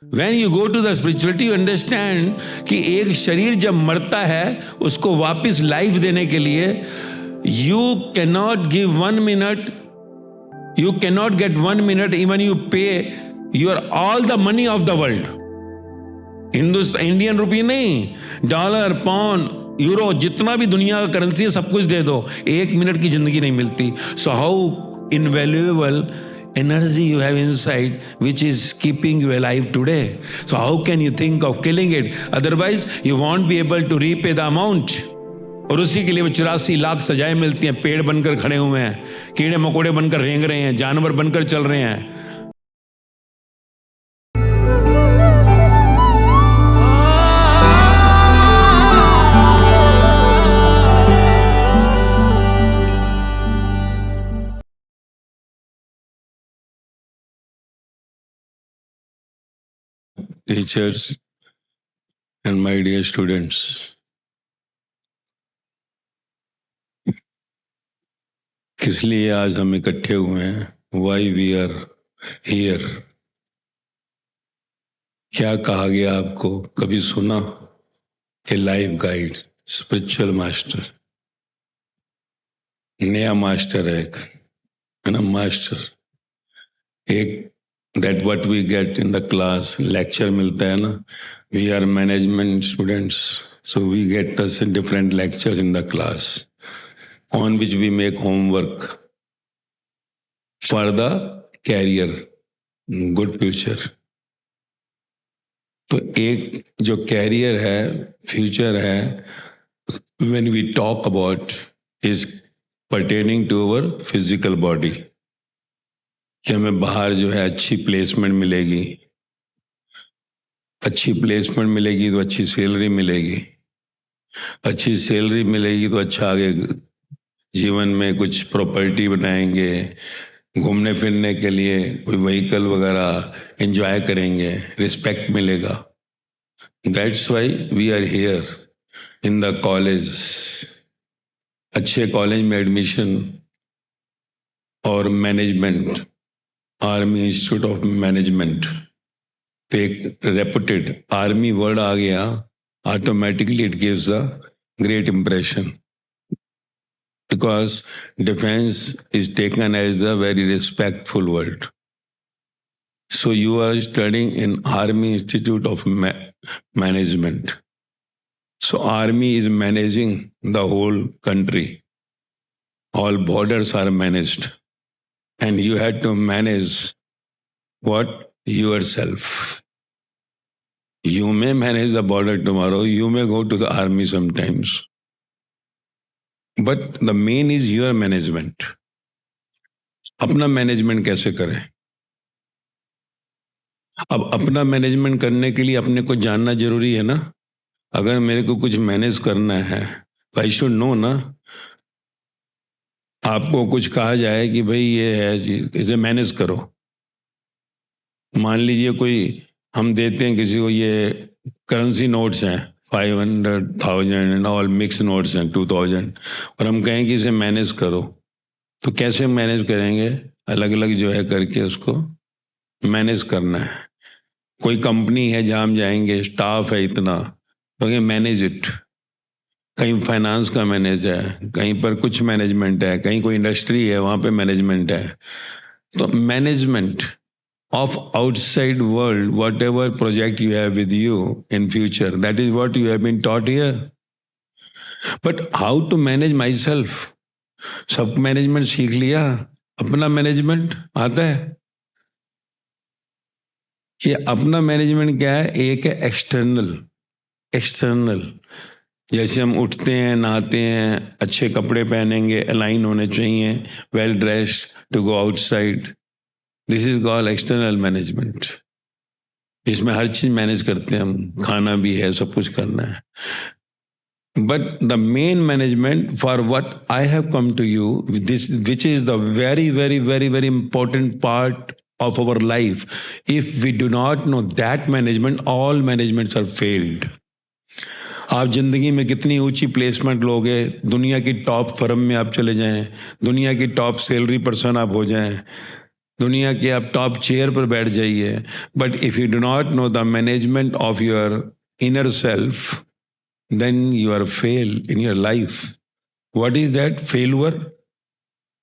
When you go to the spirituality, you understand कि एक शरीर जब मरता है उसको वापस लाइफ देने के लिए you cannot give 1 minute, you cannot get 1 minute even you pay your all the money of the world. Indian rupee नहीं, डॉलर, पाउंड, यूरो, जितना भी दुनिया का करेंसी है सब कुछ दे दो, 1 मिनट की जिंदगी नहीं मिलती. So how invaluable energy you have inside which is keeping you alive today. So how can you think of killing it? Otherwise you won't be able to repay the amount. और उसी के लिए वो 84 लाख सजाएं मिलती हैं. पेड़ बनकर खड़े हुए हैं, कीड़े मकोड़े बनकर रेंग रहे हैं, जानवर बनकर चल रहे हैं. Teachers and my dear students, किस लिए आज हम इकट्ठे हुए हैं? Why we are here? क्या कहा गया आपको? कभी सुना कि लाइफ गाइड, स्पिरिचुअल मास्टर, नया मास्टर है ना, मास्टर एक, that what we get in the class, lecture मिलता है ना. We are management students, so we get us different lectures in the class on which we make homework for the career, good future. तो एक जो career है, future है, when we talk about is pertaining to our physical body. कि हमें बाहर जो है अच्छी प्लेसमेंट मिलेगी, अच्छी प्लेसमेंट मिलेगी तो अच्छी सैलरी मिलेगी, अच्छी सैलरी मिलेगी तो अच्छा आगे जीवन में कुछ प्रॉपर्टी बनाएंगे, घूमने फिरने के लिए कोई व्हीकल वगैरह एंजॉय करेंगे, रिस्पेक्ट मिलेगा. That's why we are here in the college. अच्छे कॉलेज में एडमिशन और management, army institute of management, तो एक रेपुटेड आर्मी वर्ड आ गया, automatically it gives a great impression, because defence is taken as the very respectful word. So you are studying in army institute of management. So army is managing the whole country, all borders are managed. And you had to manage what? Yourself. You may manage the border tomorrow, you may go to the army sometimes. But the main is your management. अपना management कैसे करें? अब अपना management करने के लिए अपने को जानना जरूरी है ना. अगर मेरे को कुछ मैनेज करना है तो आई शुड नो ना. आपको कुछ कहा जाए कि भाई ये है जी, इसे मैनेज करो. मान लीजिए कोई हम देते हैं किसी को, ये करेंसी नोट्स हैं 500,000 एंड ऑल मिक्स नोट्स हैं 2000, और हम कहें कि इसे मैनेज करो, तो कैसे मैनेज करेंगे? अलग अलग जो है करके उसको मैनेज करना है. कोई कंपनी है जहाँ हम जाएंगे, स्टाफ है इतना, तो मैनेज इट. कहीं फाइनेंस का मैनेज है, कहीं पर कुछ मैनेजमेंट है, कहीं कोई इंडस्ट्री है वहाँ पे मैनेजमेंट है. तो management of outside world, whatever project you have with you in future, that is what you have been taught here. But how to manage myself, सब मैनेजमेंट सीख लिया, अपना मैनेजमेंट आता है. ये अपना मैनेजमेंट क्या है? एक है एक्सटर्नल. एक्सटर्नल जैसे हम उठते हैं, नहाते हैं, अच्छे कपड़े पहनेंगे, अलाइन होने चाहिए, well dressed to go outside. This is called external management. इसमें हर चीज मैनेज करते हैं हम, खाना भी है, सब कुछ करना है. But the main management for what I have come to you, this which is the very very very very important part of our life. If we do not know that management, all managements are failed. आप जिंदगी में कितनी ऊंची placement लोगे, दुनिया की top firm में आप चले जाएं, दुनिया की टॉप सैलरी पर्सन आप हो जाएं, दुनिया के आप टॉप चेयर पर बैठ जाइए, but if you do not know the management of your inner self, then you are fail in your life. What is that failure?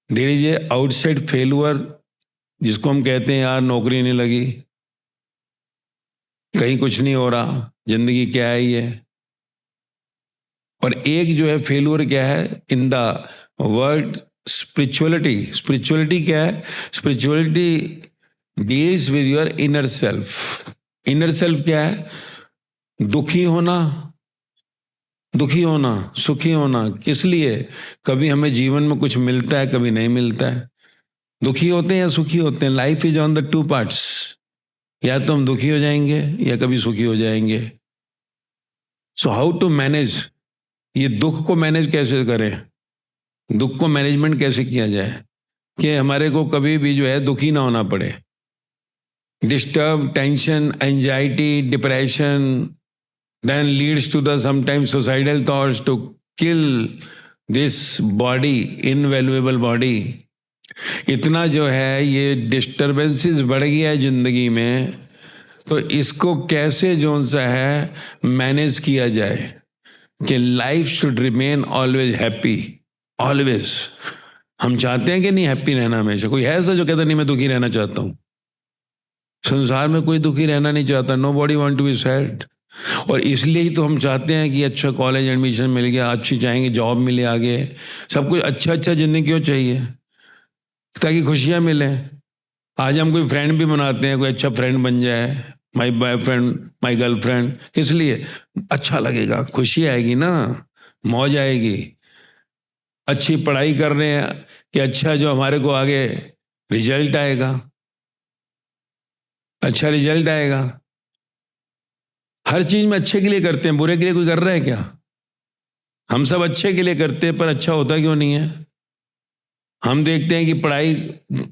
There is a outside failure, जिसको हम कहते हैं यार नौकरी नहीं लगी, कहीं कुछ नहीं हो रहा, जिंदगी क्या है ये. और एक जो है फेलुअर क्या है in the word spirituality. Spirituality क्या है? Spirituality deals with your inner self. Inner self क्या है? दुखी होना, दुखी होना, सुखी होना. किस लिए? कभी हमें जीवन में कुछ मिलता है, कभी नहीं मिलता है. दुखी होते हैं या सुखी होते हैं? Life is on the two parts. या तो हम दुखी हो जाएंगे या कभी सुखी हो जाएंगे. So how to manage? ये दुख को मैनेज कैसे करें? दुख को मैनेजमेंट कैसे किया जाए कि हमारे को कभी भी जो है दुखी ना होना पड़े. Disturb, tension, anxiety, depression then leads to the sometimes suicidal thoughts to kill this body, invaluable body. इतना जो है ये डिस्टर्बेंसेस बढ़ गया है जिंदगी में, तो इसको कैसे जो सा है मैनेज किया जाए कि life should remain always happy. Always हम चाहते हैं कि नहीं हैप्पी रहना हमेशा? कोई है ऐसा जो कहता नहीं मैं दुखी रहना चाहता हूँ? संसार में कोई दुखी रहना नहीं चाहता. Nobody want to be sad. और इसलिए ही तो हम चाहते हैं कि अच्छा कॉलेज एडमिशन मिल गया, अच्छी चाहेंगे जॉब मिले, आगे सब कुछ अच्छा अच्छा जिंदगी क्यों चाहिए? ताकि खुशियां मिलें. आज हम कोई फ्रेंड भी बनाते हैं, कोई अच्छा फ्रेंड बन जाए, माई बॉयफ्रेंड, माई गर्लफ्रेंड. किस लिए? अच्छा लगेगा, खुशी आएगी ना, मौज आएगी. अच्छी पढ़ाई कर रहे हैं कि अच्छा जो हमारे को आगे रिजल्ट आएगा, अच्छा रिजल्ट आएगा. हर चीज में अच्छे के लिए करते हैं, बुरे के लिए कोई कर रहा है क्या? हम सब अच्छे के लिए करते हैं, पर अच्छा होता क्यों नहीं है? हम देखते हैं कि पढ़ाई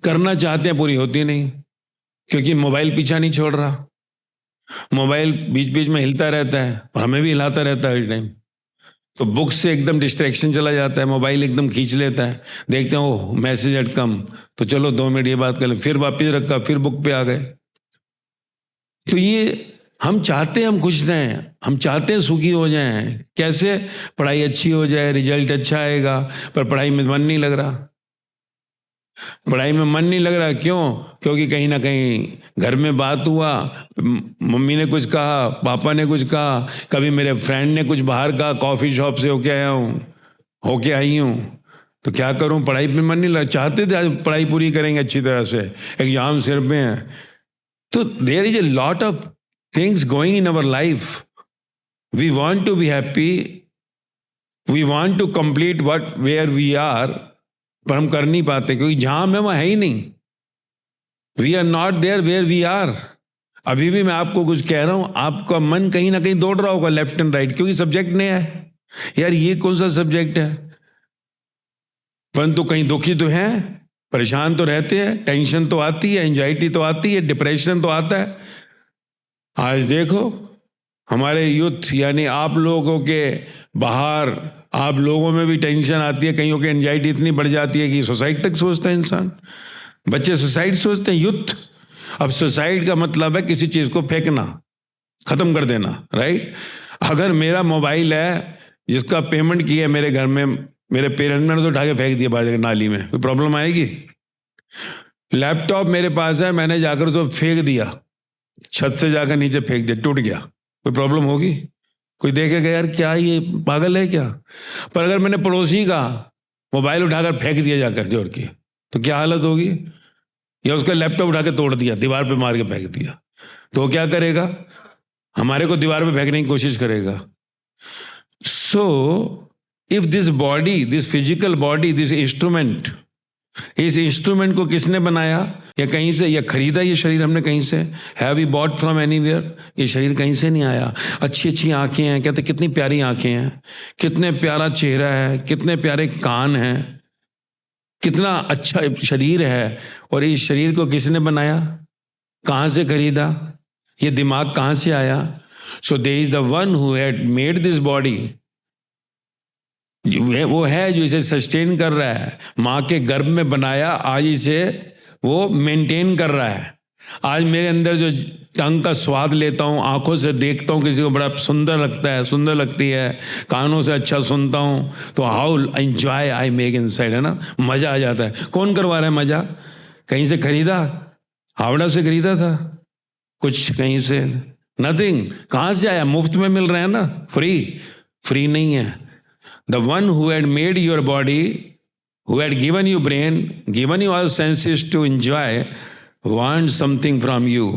करना चाहते हैं, पूरी होती नहीं, क्योंकि मोबाइल पीछा नहीं छोड़ रहा. मोबाइल बीच बीच में हिलता रहता है और हमें भी हिलाता रहता है हर टाइम. तो बुक से एकदम डिस्ट्रैक्शन चला जाता है, मोबाइल एकदम खींच लेता है. देखते हैं ओह मैसेज एट कम, तो चलो 2 मिनट ये बात कर ले, फिर वापिस रखा, फिर बुक पे आ गए. तो ये हम चाहते हैं हम खुश रहें, हम चाहते हैं सुखी हो जाएं. कैसे? पढ़ाई अच्छी हो जाए, रिजल्ट अच्छा आएगा, पर पढ़ाई में मन नहीं लग रहा. पढ़ाई में मन नहीं लग रहा क्यों? क्योंकि कहीं ना कहीं घर में बात हुआ, मम्मी ने कुछ कहा, पापा ने कुछ कहा, कभी मेरे फ्रेंड ने कुछ बाहर कहा, कॉफ़ी शॉप से होके आई हूँ, तो क्या करूँ? पढ़ाई में मन नहीं लगा. चाहते थे आज पढ़ाई पूरी करेंगे अच्छी तरह से, एग्जाम सिर पे हैं. तो there is a lot of things going in our life. We want to be happy. We want to complete where we are. पर हम कर नहीं पाते क्योंकि जहां हम हैं वहां है ही नहीं. We are not there where we are. अभी भी मैं आपको कुछ कह रहा हूं, आपका मन कहीं ना कहीं दौड़ रहा होगा लेफ्ट एंड राइट, क्योंकि सब्जेक्ट नया है. यार ये कौन सा सब्जेक्ट है? परंतु कहीं दुखी तो हैं, परेशान तो रहते हैं, टेंशन तो आती है, एंजाइटी तो आती है, डिप्रेशन तो आता है. आज देखो हमारे यूथ यानी आप लोगों के बाहर, आप लोगों में भी टेंशन आती है, कईयों की एंजाइटी इतनी बढ़ जाती है कि सुसाइड तक सोचता है इंसान. बच्चे सुसाइड सोचते हैं, यूथ. अब सुसाइड का मतलब है किसी चीज को फेंकना, खत्म कर देना, राइट? अगर मेरा मोबाइल है जिसका पेमेंट किया है मेरे घर में, मेरे पेरेंट्स ने तो उठा के फेंक दिया बाहर नाली में, कोई प्रॉब्लम आएगी? लैपटॉप मेरे पास है, मैंने जाकर उसको फेंक दिया, छत से जाकर नीचे फेंक दिया, टूट गया, कोई प्रॉब्लम होगी? कोई देखेगा यार क्या ये पागल है क्या? पर अगर मैंने पड़ोसी का मोबाइल उठाकर फेंक दिया जाकर जोर के, तो क्या हालत होगी? या उसका लैपटॉप उठा के तोड़ दिया, दीवार पे मार के फेंक दिया, तो क्या करेगा? हमारे को दीवार पे फेंकने की कोशिश करेगा. So if this body, this physical body, this instrument, इस इंस्ट्रूमेंट को किसने बनाया? या कहीं से, या खरीदा ये शरीर हमने कहीं से? Have we bought from anywhere? ये शरीर कहीं से नहीं आया. अच्छी अच्छी आंखें हैं, कहते कितनी प्यारी आंखें हैं, कितने प्यारा चेहरा है, कितने प्यारे कान हैं, कितना अच्छा शरीर है. और इस शरीर को किसने बनाया? कहाँ से खरीदा? ये दिमाग कहाँ से आया? So there is the one who had made this body. वो है जो इसे सस्टेन कर रहा है, माँ के गर्भ में बनाया, आज इसे वो मेंटेन कर रहा है। आज मेरे अंदर जो टंग का स्वाद लेता हूँ, आंखों से देखता हूँ किसी को बड़ा सुंदर लगता है, सुंदर लगती है, कानों से अच्छा सुनता हूँ, तो how enjoy I make inside, है ना, मजा आ जाता है। कौन करवा रहा है मजा? कहीं से खरीदा? हावड़ा से खरीदा था कुछ, कहीं से? नथिंग। कहाँ से आया? मुफ्त में मिल रहा है ना, फ्री नहीं है। The one who had made your body, who had given you brain, given you all senses to enjoy, want something from you.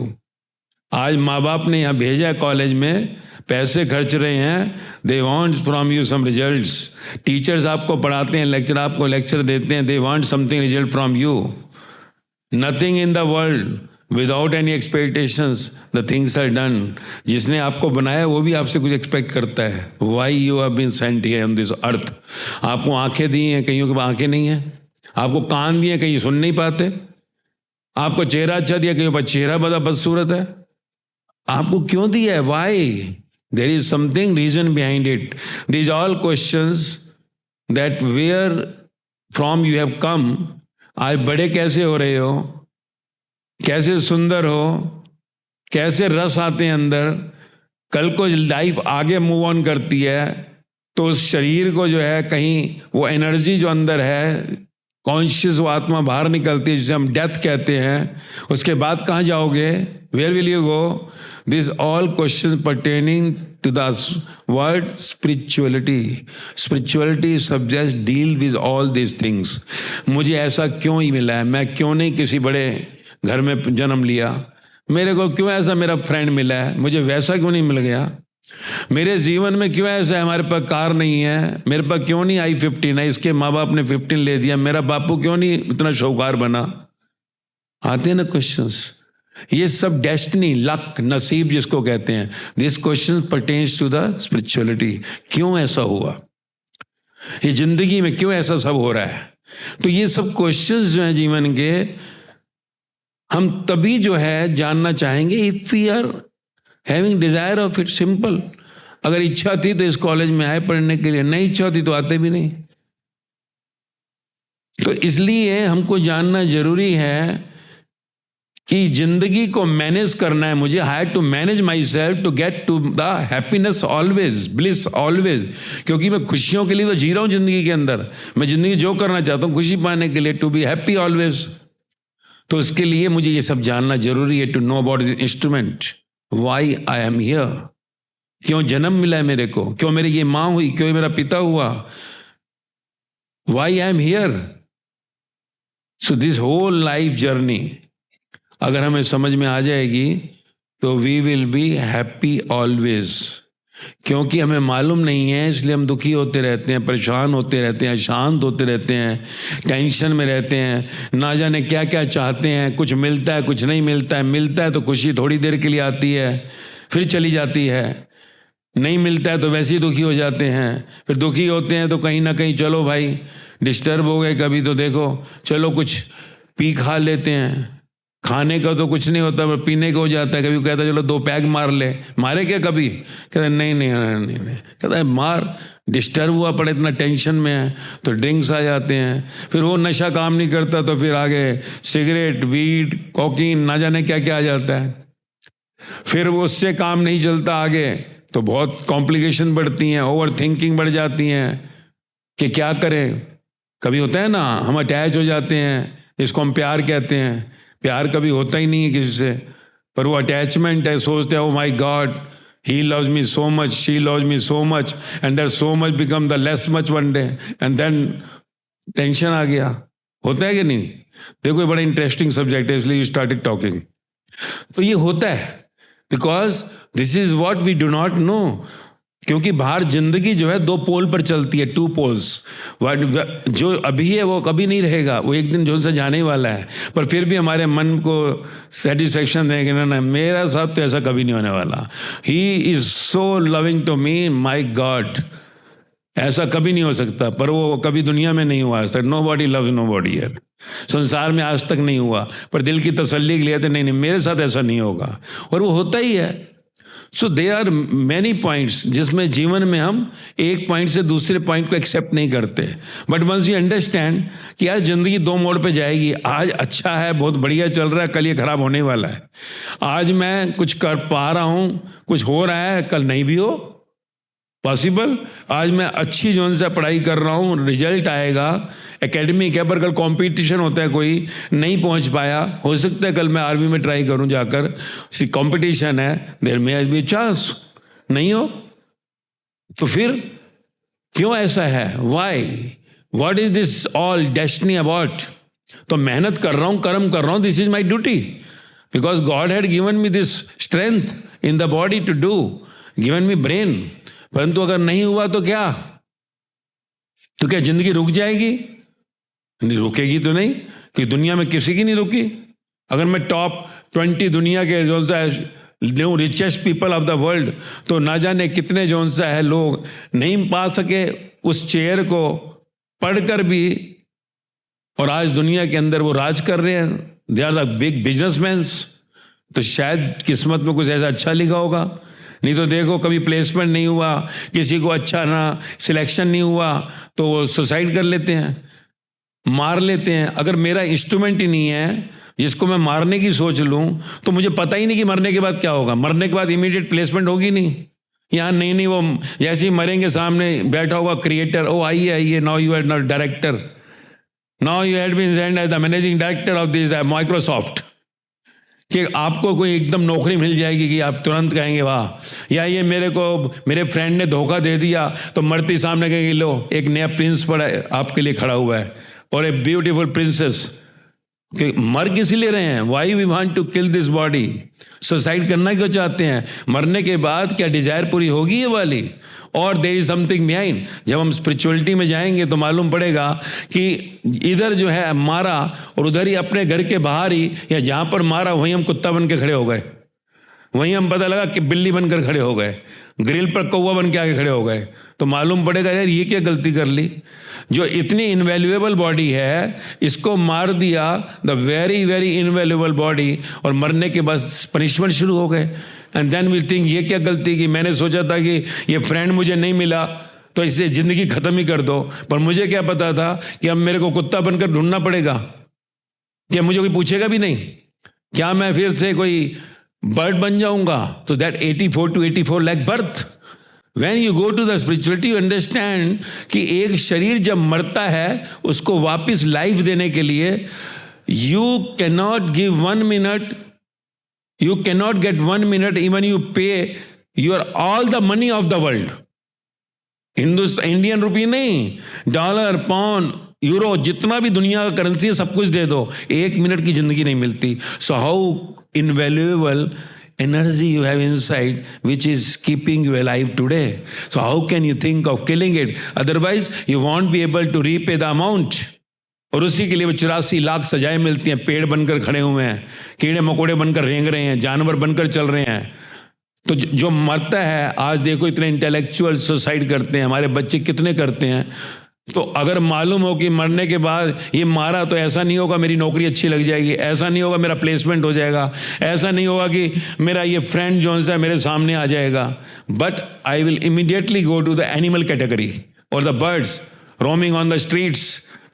आज माँ बाप ने यहाँ भेजा है कॉलेज में, पैसे खर्च रहे हैं, they want from you some results. Teachers आपको पढ़ाते हैं, लेक्चर आपको लेक्चर देते हैं, they want something result from you. Nothing in the world without any expectations, the things are done. जिसने आपको बनाया वो भी आपसे कुछ एक्सपेक्ट करता है. Why you have been sent here on this earth? आपको आंखें दी हैं, कईयों के पास आंखें नहीं हैं. आपको कान दिए, कहीं सुन नहीं पाते. आपको चेहरा अच्छा दिया, कईयों पर चेहरा बड़ा बदसूरत है. आपको क्यों दिया है? Why? There is something reason behind it. These all questions that where from you have come. आज बड़े कैसे हो रहे हो, कैसे सुंदर हो, कैसे रस आते हैं अंदर, कल को लाइफ आगे मूव ऑन करती है तो उस शरीर को जो है कहीं वो एनर्जी जो अंदर है, कॉन्शियस वो आत्मा बाहर निकलती है जिसे हम डेथ कहते हैं, उसके बाद कहाँ जाओगे? Where will you go? This all question pertaining to the word spirituality. Spirituality subject deal with all this things. मुझे ऐसा क्यों ही मिला है? मैं क्यों नहीं किसी बड़े घर में जन्म लिया? मेरे को क्यों ऐसा मेरा फ्रेंड मिला है? मुझे वैसा क्यों नहीं मिल गया? मेरे जीवन में क्यों ऐसा है? हमारे पास कार नहीं है, मेरे पास क्यों नहीं i15 है? इसके माँ बाप ने 15 ले दिया. मेरा बापू क्यों नहीं इतना शौकार बना? आते हैं ना क्वेश्चंस. ये सब डेस्टिनी, लक, नसीब जिसको कहते हैं. This question pertains to the spirituality. क्यों ऐसा हुआ? ये जिंदगी में क्यों ऐसा सब हो रहा है? तो ये सब क्वेश्चंस जो है जीवन के, हम तभी जो है जानना चाहेंगे if we are having desire of it. Simple. अगर इच्छा थी तो इस कॉलेज में आए पढ़ने के लिए, नहीं इच्छा थी तो आते भी नहीं. तो इसलिए हमको जानना जरूरी है कि जिंदगी को मैनेज करना है. मुझे higher to manage myself to get to the happiness always, bliss always. क्योंकि मैं खुशियों के लिए तो जी रहा हूं जिंदगी के अंदर. मैं जिंदगी जो करना चाहता हूं खुशी पाने के लिए, टू बी हैप्पी ऑलवेज. तो इसके लिए मुझे ये सब जानना जरूरी है. To know about the instrument, why I am here. क्यों जन्म मिला है मेरे को? क्यों मेरी ये माँ हुई? क्यों मेरा पिता हुआ? Why I am here. So this whole life journey अगर हमें समझ में आ जाएगी तो we will be happy always. क्योंकि हमें मालूम नहीं है इसलिए हम दुखी होते रहते हैं, परेशान होते रहते हैं, शांत होते रहते हैं, टेंशन में रहते हैं, ना जाने क्या क्या चाहते हैं. कुछ मिलता है, कुछ नहीं मिलता है. मिलता है तो खुशी थोड़ी देर के लिए आती है, फिर चली जाती है. नहीं मिलता है तो वैसे ही दुखी हो जाते हैं. फिर दुखी होते हैं तो कहीं ना कहीं चलो भाई डिस्टर्ब हो गए कभी तो देखो चलो कुछ पी खा लेते हैं. खाने का तो कुछ नहीं होता पर पीने का हो जाता है. कभी कहता है चलो 2 पैग मार ले. मारे क्या कभी? कहता है नहीं. कहता है मार. डिस्टर्ब हुआ पड़े, इतना टेंशन में है तो ड्रिंक्स आ जाते हैं. फिर वो नशा काम नहीं करता तो फिर आगे सिगरेट, वीड, कोकीन, ना जाने क्या क्या आ जाता है. फिर वो उससे काम नहीं चलता आगे तो बहुत कॉम्प्लिकेशन बढ़ती हैं, ओवर थिंकिंग बढ़ जाती हैं कि क्या करें. कभी होता है ना हम अटैच हो जाते हैं, इसको हम प्यार कहते हैं. प्यार कभी होता ही नहीं है किसी से, पर वो अटैचमेंट है. सोचते हैं oh my God he loves me so much, she loves me so much, and that so much become the less much one day, and then tension आ गया. होता है कि नहीं? देखो ये बड़ा इंटरेस्टिंग सब्जेक्ट है इसलिए यू स्टार्टेड टॉकिंग. तो ये होता है because this is what we do not know. क्योंकि बाहर जिंदगी जो है 2 पोल पर चलती है, 2 पोल्स. जो अभी है वो कभी नहीं रहेगा, वो एक दिन जो से जाने वाला है. पर फिर भी हमारे मन को सेटिस्फेक्शन देंगे ना मेरा साथ तो ऐसा कभी नहीं होने वाला. He is so loving to me, my God. ऐसा कभी नहीं हो सकता. पर वो कभी दुनिया में नहीं हुआ. Nobody loves nobody here. संसार में आज तक नहीं हुआ. पर दिल की तसल्ली के लिए तो नहीं मेरे साथ ऐसा नहीं होगा. और वो होता ही है. So there are many points जिसमें जीवन में हम एक पॉइंट से दूसरे पॉइंट को एक्सेप्ट नहीं करते, बट वंस यू अंडरस्टैंड कि यार जिंदगी दो मोड़ पे जाएगी, आज अच्छा है, बहुत बढ़िया चल रहा है, कल ये खराब होने वाला है। आज मैं कुछ कर पा रहा हूं, कुछ हो रहा है, कल नहीं भी हो पॉसिबल। आज मैं अच्छी जोन से पढ़ाई कर रहा हूँ, रिजल्ट आएगा, एकेडमिक है, पर कल कंपटीशन होता है, कोई नहीं पहुंच पाया, हो सकता है कल मैं आर्मी में ट्राई करूं जाकर, कंपटीशन है, देयर मे बी चांस, नहीं हो तो फिर क्यों ऐसा है? Why? What is this all destiny about? तो मेहनत कर रहा हूं, कर्म कर रहा हूं, this is my duty, because God had given me this strength in the body to do, given me brain. परंतु अगर नहीं हुआ तो क्या? तो क्या जिंदगी रुक जाएगी? नहीं रुकेगी तो नहीं, कि दुनिया में किसी की नहीं रुकी। अगर मैं टॉप 20 दुनिया के जो सा richest people of the world, तो ना जाने कितने जो सा है लोग नहीं पा सके उस चेयर को पढ़कर भी, और आज दुनिया के अंदर वो राज कर रहे हैं, they are the big businessmans. तो शायद किस्मत में कुछ ऐसा अच्छा लिखा होगा, नहीं तो देखो कभी प्लेसमेंट नहीं हुआ, किसी को अच्छा ना सिलेक्शन नहीं हुआ तो वो सुसाइड कर लेते हैं, मार लेते हैं। अगर मेरा इंस्ट्रूमेंट ही नहीं है जिसको मैं मारने की सोच लूं, तो मुझे पता ही नहीं कि मरने के बाद क्या होगा। मरने के बाद इमीडिएट प्लेसमेंट होगी नहीं, यहाँ नहीं, वो जैसे ही मरेंगे सामने बैठा होगा क्रिएटर, ओ आइए, now you are not director, now you had been send as the managing director of this Microsoft, कि आपको कोई एकदम नौकरी मिल जाएगी कि आप तुरंत कहेंगे वाह। या ये मेरे फ्रेंड ने धोखा दे दिया, तो मरते सामने कहेंगे लो एक नया प्रिंस पड़ा आपके लिए खड़ा हुआ है, और ए ब्यूटीफुल प्रिंसेस। कि मर किस लिए रहे हैं? Why we want to kill this body? Suicide करना क्यों चाहते हैं? मरने के बाद क्या डिजायर पूरी होगी ये वाली? और देयर इज समथिंग बिहाइंड। जब हम स्पिरिचुअलिटी में जाएंगे तो मालूम पड़ेगा कि इधर जो है मारा, और उधर ही अपने घर के बाहर ही या जहां पर मारा वहीं हम कुत्ता बन के खड़े हो गए, वहीं हम पता लगा कि बिल्ली बनकर खड़े हो गए, ग्रिल पर कौवा बन के आगे खड़े हो गए। तो मालूम पड़ेगा यार ये क्या गलती कर ली, जो इतनी इनवैल्यूएबल बॉडी है इसको मार दिया, the very very invaluable body, और मरने के बाद पनिशमेंट शुरू हो गए। एंड देन वी थिंक ये क्या गलती की, मैंने सोचा था कि ये फ्रेंड मुझे नहीं मिला तो इससे जिंदगी खत्म ही कर दो, पर मुझे क्या पता था कि अब मेरे को कुत्ता बनकर ढूंढना पड़ेगा, क्या मुझे कोई पूछेगा भी नहीं, क्या मैं फिर से कोई बर्ड बन जाऊंगा? तो that 84 to 84 lakh birth. When you go to the spirituality, you understand कि एक शरीर जब मरता है उसको वापस लाइफ देने के लिए you cannot give 1 minute, you cannot get 1 minute even you pay your all the money of the world. Hindustan Indian rupee नहीं, डॉलर, पाउंड, यूरो, जितना भी दुनिया का करेंसी है सब कुछ दे दो, 1 मिनट की जिंदगी नहीं मिलती। So how invaluable energy you have inside which is keeping you alive today. So how can you think of killing it? Otherwise you won't be able to repay the amount. और उसी के लिए वो 84 लाख सजाएं मिलती हैं। पेड़ बनकर खड़े हुए हैं, कीड़े मकोड़े बनकर रेंग रहे हैं, जानवर बनकर चल रहे हैं। तो जो मरता है, आज देखो इतने इंटेलेक्चुअल सुसाइड करते हैं, हमारे बच्चे कितने करते हैं। तो अगर मालूम हो कि मरने के बाद ये मारा तो ऐसा नहीं होगा मेरी नौकरी अच्छी लग जाएगी, ऐसा नहीं होगा मेरा प्लेसमेंट हो जाएगा, ऐसा नहीं होगा कि मेरा ये फ्रेंड जो है मेरे सामने आ जाएगा, but I will immediately go to the animal category और the birds roaming on the streets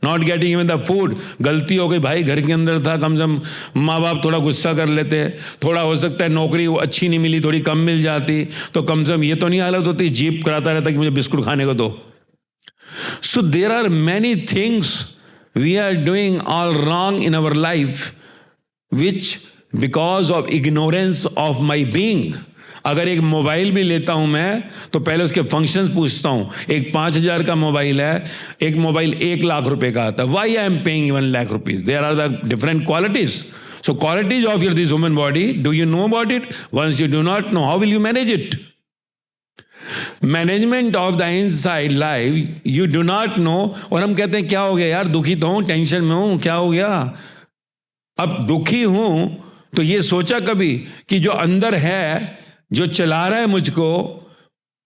not getting even the food. गलती हो गई भाई, घर के अंदर था, कम से कम माँ बाप थोड़ा गुस्सा कर लेते, थोड़ा हो सकता है नौकरी अच्छी नहीं मिली, थोड़ी कम मिल जाती, तो कम से कम ये तो नहीं हालत होती जीप कराता रहता कि मुझे बिस्कुट खाने को दो। So there are many things we are doing all wrong in our life which because of ignorance of my being. अगर एक मोबाइल भी लेता हूं मैं तो पहले उसके फंक्शंस पूछता हूं। एक 5,000 का मोबाइल है, एक मोबाइल 1 लाख रुपए का आता है। Why I am paying 1 lakh rupees? There are the different qualities. So qualities of this human body, do you know about it? Once you do not know, how will you manage it? Management of the inside life you do not no. और हम कहते हैं क्या हो गया यार, दुखी तो हूं, टेंशन में हूं, क्या हो गया? अब दुखी हूं तो ये सोचा कभी कि जो अंदर है, जो चला रहा है मुझको,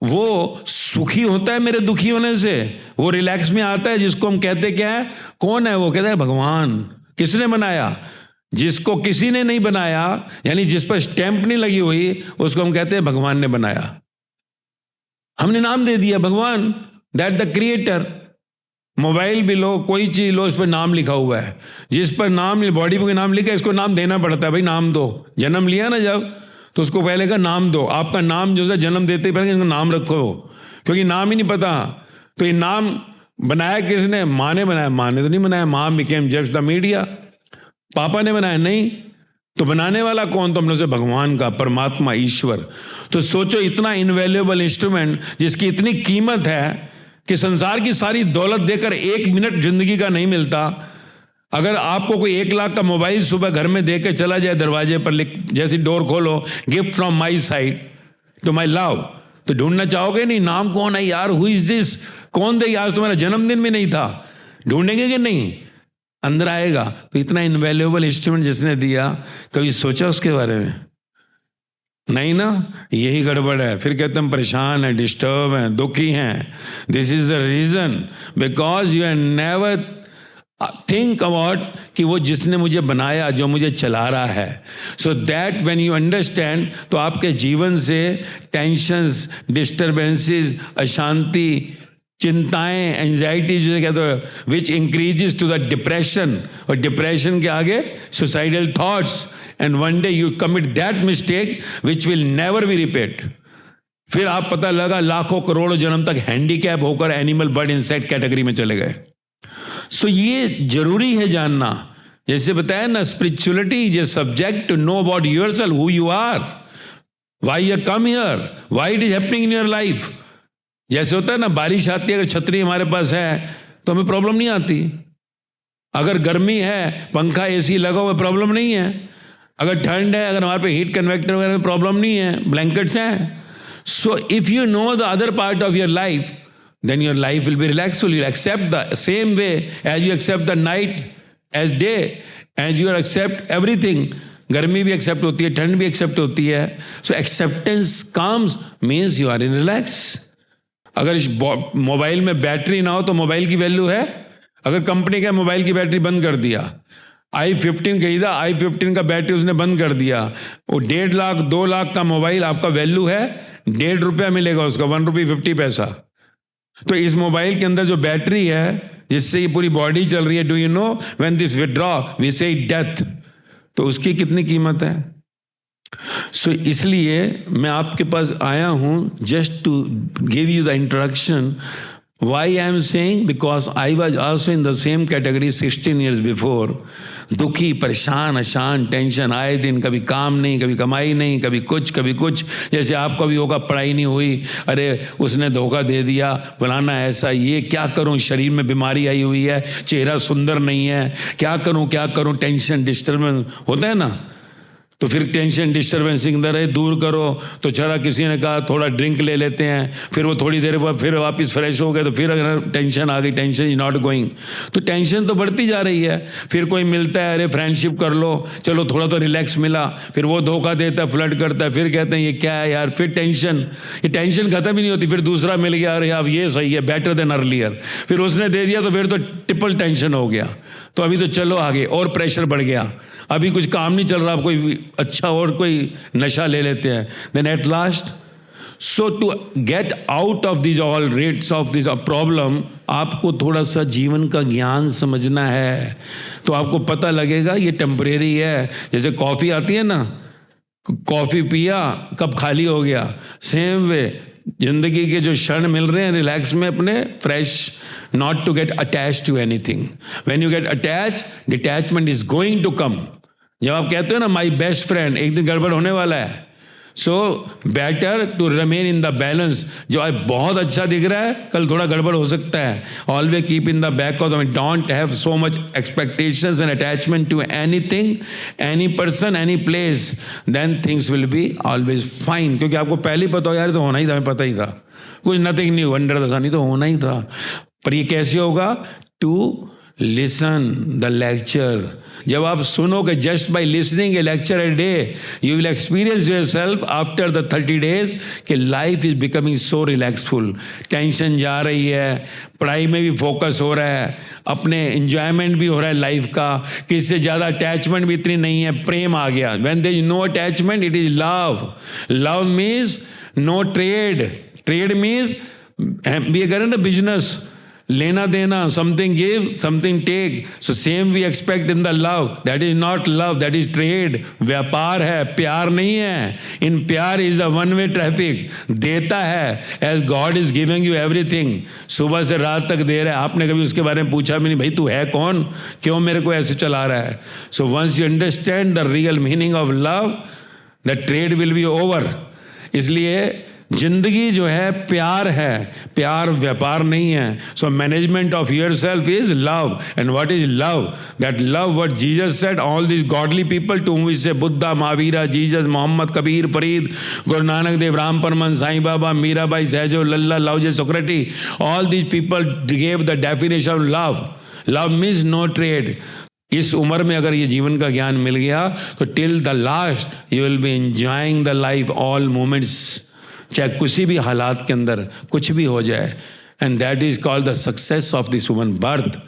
वो सुखी होता है मेरे दुखी होने से, वो रिलैक्स में आता है, जिसको हम कहते क्या है, कौन है वो? कहते हैं भगवान। किसने बनाया? जिसको किसी ने नहीं बनाया, यानी जिस पर स्टैंप नहीं लगी हुई, उसको हम कहते हैं भगवान ने बनाया। हमने नाम दे दिया भगवान, दैट द क्रिएटर। मोबाइल भी लो, कोई चीज लो, इस पर नाम लिखा हुआ है। जिस पर नाम, बॉडी पर नाम लिखा है, इसको नाम देना पड़ता है। भाई नाम दो। जन्म लिया ना जब, तो उसको पहले का नाम दो। आपका नाम जो है जन्म देते ही पहले इसका नाम रखो, क्योंकि नाम ही नहीं पता। तो ये नाम बनाया किसने? माँ ने बनाया? माँ ने तो नहीं बनाया। माँ बिकेम जस्ट द मीडिया। पापा ने बनाया? नहीं। तो बनाने वाला कौन? तो हमने से भगवान का, परमात्मा, ईश्वर। तो सोचो, इतना इनवैल्यूएबल इंस्ट्रूमेंट जिसकी इतनी कीमत है कि संसार की सारी दौलत देकर 1 मिनट जिंदगी का नहीं मिलता। अगर आपको कोई 1 लाख का मोबाइल सुबह घर में दे के चला जाए, दरवाजे पर लिख, जैसी डोर खोलो, gift from my side to my love, तो ढूंढना चाहोगे नहीं? नाम कौन है यार? Who is this? कौन दे? आज तुम्हारा जन्मदिन भी नहीं था। ढूंढेंगे कि नहीं? अंदर आएगा। तो इतना इनवैल्यूएबल इंस्ट्रूमेंट जिसने दिया, कभी सोचा उसके बारे में? नहीं ना। यही गड़बड़ है। फिर कहते हम परेशान हैं, डिस्टर्ब हैं, दुखी हैं। This is the reason, because you have never think about कि वो जिसने मुझे बनाया, जो मुझे चला रहा है। So that when you understand, तो आपके जीवन से टेंशंस, डिस्टर्बेंसेस, अशांति, चिंताएं, एंजाइटी जो कहते हैं, which increases to the depression, और डिप्रेशन के आगे suicidal thoughts, and one day you commit that mistake which will never be repeat. फिर आप पता लगा लाखों करोड़ों जन्म तक हैंडीकैप होकर एनिमल, बर्ड, इंसेक्ट कैटेगरी में चले गए। सो ये जरूरी है जानना। जैसे बताया ना, spirituality is a subject to know about yourself, who you are, why you come here, why it is happening in your life. जैसे होता है ना, बारिश आती है, अगर छतरी हमारे पास है तो हमें प्रॉब्लम नहीं आती। अगर गर्मी है, पंखा एसी लगा हुआ, प्रॉब्लम नहीं है। अगर ठंड है, अगर हमारे पे हीट कन्वेक्टर वगैरह में प्रॉब्लम नहीं है, ब्लैंकेट्स हैं। So if you know the other part of your life, then your life will be relaxed. You'll accept the same way as you accept the night as day, and you accept everything. गर्मी भी accept होती है, ठंड भी accept होती है। So acceptance comes means you are in relax. अगर इस मोबाइल में बैटरी ना हो तो मोबाइल की वैल्यू है? अगर कंपनी का मोबाइल की बैटरी बंद कर दिया, i15 खरीदा, i15 का बैटरी उसने बंद कर दिया, वो 1.5 लाख 2 लाख का मोबाइल, आपका वैल्यू है 1.5 रुपया मिलेगा उसका, 1 रुपये 50 पैसा। तो इस मोबाइल के अंदर जो बैटरी है, जिससे ये पूरी बॉडी चल रही है, do you know when this withdraw we से डेथ, तो उसकी कितनी कीमत है? सो इसलिए मैं आपके पास आया हूं just to give you the introduction. Why I am saying? Because I was also in the same category 16 years before. दुखी, परेशान, अशांत, टेंशन आए दिन, कभी काम नहीं, कभी कमाई नहीं, कभी कुछ कभी कुछ। जैसे आपका भी होगा, पढ़ाई नहीं हुई, अरे उसने धोखा दे दिया, फलाना ऐसा, ये क्या करूं, शरीर में बीमारी आई हुई है, चेहरा सुंदर नहीं है, क्या करूं, टेंशन, डिस्टर्बेंस होता है ना। तो फिर टेंशन, डिस्टर्बेंसिंग अंदर है, दूर करो। तो चला, किसी ने कहा थोड़ा ड्रिंक ले लेते हैं, फिर वो थोड़ी देर बाद फिर वापस फ्रेश हो गए, तो फिर अगर टेंशन आ गई, टेंशन इज नॉट गोइंग, तो टेंशन तो बढ़ती जा रही है। फिर कोई मिलता है, अरे फ्रेंडशिप कर लो, चलो थोड़ा तो रिलैक्स मिला, फिर वो धोखा देता है, फ्लर्ट करता है, फिर कहते हैं ये क्या है यार, फिर टेंशन, ये टेंशन खत्म ही नहीं होती। फिर दूसरा मिल गया, अरे अब ये सही है, बेटर देन अर्लियर, फिर उसने दे दिया, तो फिर तो ट्रिपल टेंशन हो गया। तो अभी तो चलो आगे, और प्रेशर बढ़ गया, अभी कुछ काम नहीं चल रहा, कोई अच्छा और कोई नशा ले लेते हैं। Then at last, so to get out of this all rates of this problem, आपको थोड़ा सा जीवन का ज्ञान समझना है। तो आपको पता लगेगा ये टेम्परेरी है। जैसे कॉफ़ी आती है ना, कॉफ़ी पिया, कप खाली हो गया, सेम वे जिंदगी के जो क्षण मिल रहे हैं रिलैक्स में अपने, fresh, not to get attach to anything. When you get attach, detachment is going to come. जब आप कहते हो ना माई बेस्ट फ्रेंड, एक दिन गड़बड़ होने वाला है। So better to remain in the balance. जो आज बहुत अच्छा दिख रहा है, कल थोड़ा गड़बड़ हो सकता है। Always keep in the back of the mind, don't have so much expectations and attachment to anything, any person, any place, then things will be always fine. क्योंकि आपको पहले ही पता हो यार, तो होना ही था, हमें पता ही था, कुछ nothing new under the sun, नहीं तो होना ही था। पर ये कैसे होगा? To listen the lecture. जब आप सुनोगे, just by listening a lecture a day, you will experience your self after the 30 days कि life is becoming so relaxful. Tension जा रही है, पढ़ाई में भी फोकस हो रहा है, अपने एंजॉयमेंट भी हो रहा है लाइफ का, किसी से ज़्यादा अटैचमेंट भी इतनी नहीं है, प्रेम आ गया। When there is no attachment it is love. Love means no trade. Trade means भी करें ना बिजनेस, लेना देना, something give something take. So same we expect in the love. That is not love, that is trade. व्यापार है, प्यार नहीं है। इन प्यार is the one way traffic. देता है as God is giving you everything. सुबह से रात तक दे रहा है, आपने कभी उसके बारे में पूछा भी नहीं, भाई तू है कौन, क्यों मेरे को ऐसे चला रहा है। So once you understand the real meaning of love, the trade will be over. इसलिए जिंदगी जो है प्यार है, प्यार व्यापार नहीं है। So management of yourself is love. And what is love? That love what Jesus said, all this godly people to whom we say Buddha, Mahavira, Jesus, Muhammad, Kabir, Farid, Guru Nanak Dev, Ram Paramhans, Sai Baba, Meerabai, Sahajo, Lalla, Laozi, Socrates, all these people gave the definition of love. Love means no trade. इस उम्र में अगर ये जीवन का ज्ञान मिल गया तो till the last you will be enjoying the life, all moments, चाहे किसी भी हालात के अंदर कुछ भी हो जाए। And that is called the success of this human birth.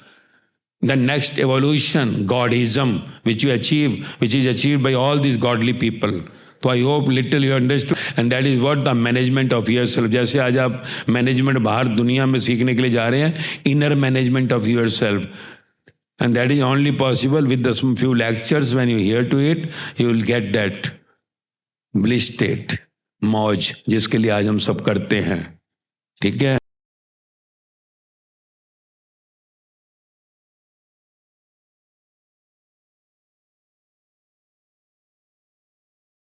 The next evolution, godism, which you achieve, which is achieved by all this godly people. तो I hope little you understood, and that is what the management of yourself. जैसे आज आप management बाहर दुनिया में सीखने के लिए जा रहे हैं, inner management of your self, and that is only possible with the few lectures. When you hear to it, you will get that bliss state, मौज, जिसके लिए आज हम सब करते हैं। ठीक है।